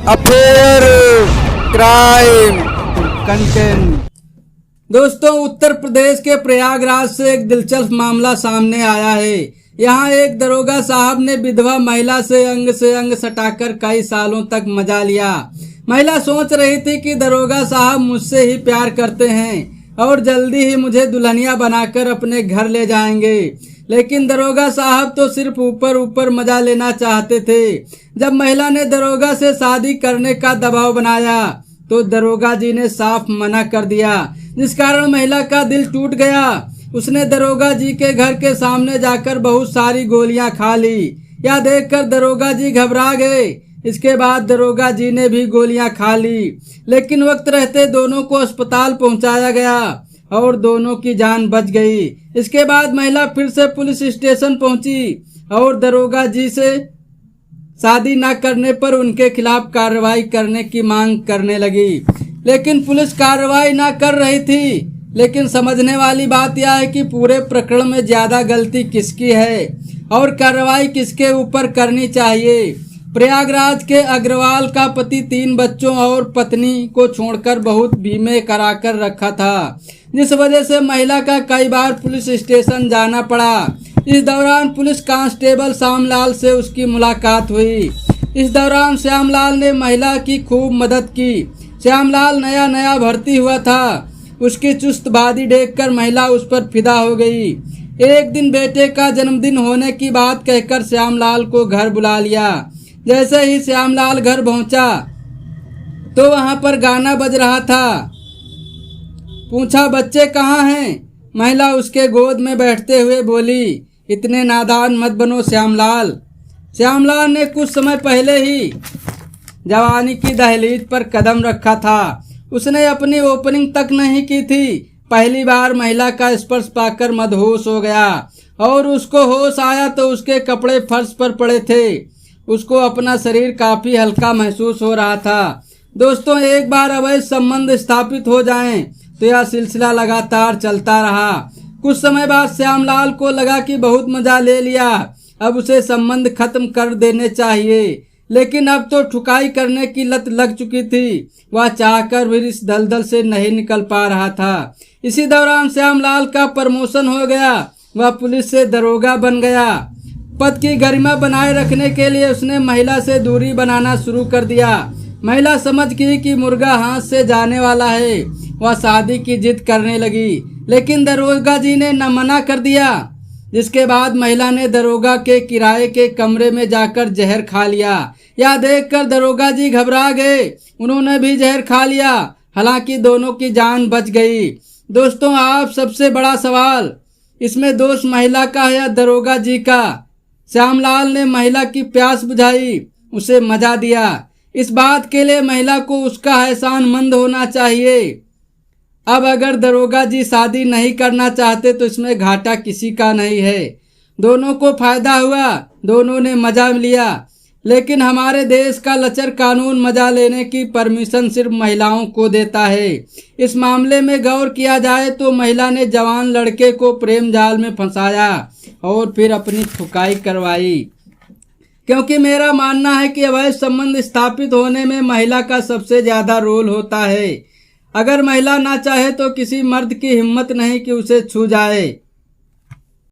Affair crime content. दोस्तों, उत्तर प्रदेश के प्रयागराज से एक दिलचस्प मामला सामने आया है। यहाँ एक दरोगा साहब ने विधवा महिला से अंग सटाकर कई सालों तक मजा लिया। महिला सोच रही थी कि दरोगा साहब मुझसे ही प्यार करते हैं और जल्दी ही मुझे दुल्हनिया बनाकर अपने घर ले जाएंगे, लेकिन दरोगा साहब तो सिर्फ ऊपर ऊपर मजा लेना चाहते थे। जब महिला ने दरोगा से शादी करने का दबाव बनाया तो दरोगा जी ने साफ मना कर दिया, जिस कारण महिला का दिल टूट गया। उसने दरोगा जी के घर के सामने जाकर बहुत सारी गोलियां खा ली। यह देखकर दरोगा जी घबरा गए। इसके बाद दरोगा जी ने भी गोलियां खा ली, लेकिन वक्त रहते दोनों को अस्पताल पहुंचाया गया और दोनों की जान बच गई। इसके बाद महिला फिर से पुलिस स्टेशन पहुंची और दरोगा जी से शादी न करने पर उनके खिलाफ कार्रवाई करने की मांग करने लगी, लेकिन पुलिस कार्रवाई न कर रही थी। लेकिन समझने वाली बात यह है कि पूरे प्रकरण में ज्यादा गलती किसकी है और कार्रवाई किसके ऊपर करनी चाहिए। प्रयागराज के अग्रवाल का पति 3 बच्चों और पत्नी को छोड़कर बहुत बीमे कराकर रखा था, जिस वजह से महिला का कई बार पुलिस स्टेशन जाना पड़ा। इस दौरान पुलिस कांस्टेबल श्यामलाल से उसकी मुलाकात हुई। इस दौरान श्यामलाल ने महिला की खूब मदद की। श्यामलाल नया भर्ती हुआ था। उसकी चुस्तबाजी देखकर महिला उस पर फिदा हो गई। एक दिन बेटे का जन्मदिन होने की बात कहकर श्यामलाल को घर बुला लिया। जैसे ही श्यामलाल घर पहुंचा तो वहां पर गाना बज रहा था। पूछा, बच्चे कहाँ हैं? महिला उसके गोद में बैठते हुए बोली, इतने नादान मत बनो श्यामलाल। श्यामलाल ने कुछ समय पहले ही जवानी की दहलीज पर कदम रखा था। उसने अपनी ओपनिंग तक नहीं की थी। पहली बार महिला का स्पर्श पाकर मदहोश हो गया और उसको होश आया तो उसके कपड़े फर्श पर पड़े थे। उसको अपना शरीर काफी हल्का महसूस हो रहा था। दोस्तों, एक बार अवैध संबंध स्थापित हो जाएं तो यह सिलसिला लगातार चलता रहा। कुछ समय बाद श्यामलाल को लगा कि बहुत मजा ले लिया, अब उसे संबंध खत्म कर देने चाहिए, लेकिन अब तो ठुकाई करने की लत लग चुकी थी। वह चाहकर भी इस दलदल से नहीं निकल पा रहा था। इसी दौरान श्यामलाल का प्रमोशन हो गया। वह पुलिस से दरोगा बन गया। पद की गरिमा बनाए रखने के लिए उसने महिला से दूरी बनाना शुरू कर दिया। महिला समझ गई कि मुर्गा हाथ से जाने वाला है। वह शादी की जिद करने लगी, लेकिन दरोगा जी ने न मना कर दिया। जिसके बाद महिला ने दरोगा के किराए के कमरे में जाकर जहर खा लिया। यह देखकर दरोगा जी घबरा गए। उन्होंने भी जहर खा लिया। हालांकि दोनों की जान बच गई। दोस्तों, आप सबसे बड़ा सवाल, इसमें दोष महिला का है या दरोगा जी का? श्यामलाल ने महिला की प्यास बुझाई, उसे मजा दिया। इस बात के लिए महिला को उसका एहसानमंद होना चाहिए। अब अगर दरोगा जी शादी नहीं करना चाहते तो इसमें घाटा किसी का नहीं है। दोनों को फायदा हुआ, दोनों ने मजा लिया। लेकिन हमारे देश का लचर कानून मजा लेने की परमिशन सिर्फ महिलाओं को देता है। इस मामले में गौर किया जाए तो महिला ने जवान लड़के को प्रेम जाल में फंसाया और फिर अपनी ठुकाई करवाई। क्योंकि मेरा मानना है कि अवैध संबंध स्थापित होने में महिला का सबसे ज्यादा रोल होता है। अगर महिला ना चाहे तो किसी मर्द की हिम्मत नहीं कि उसे छू जाए।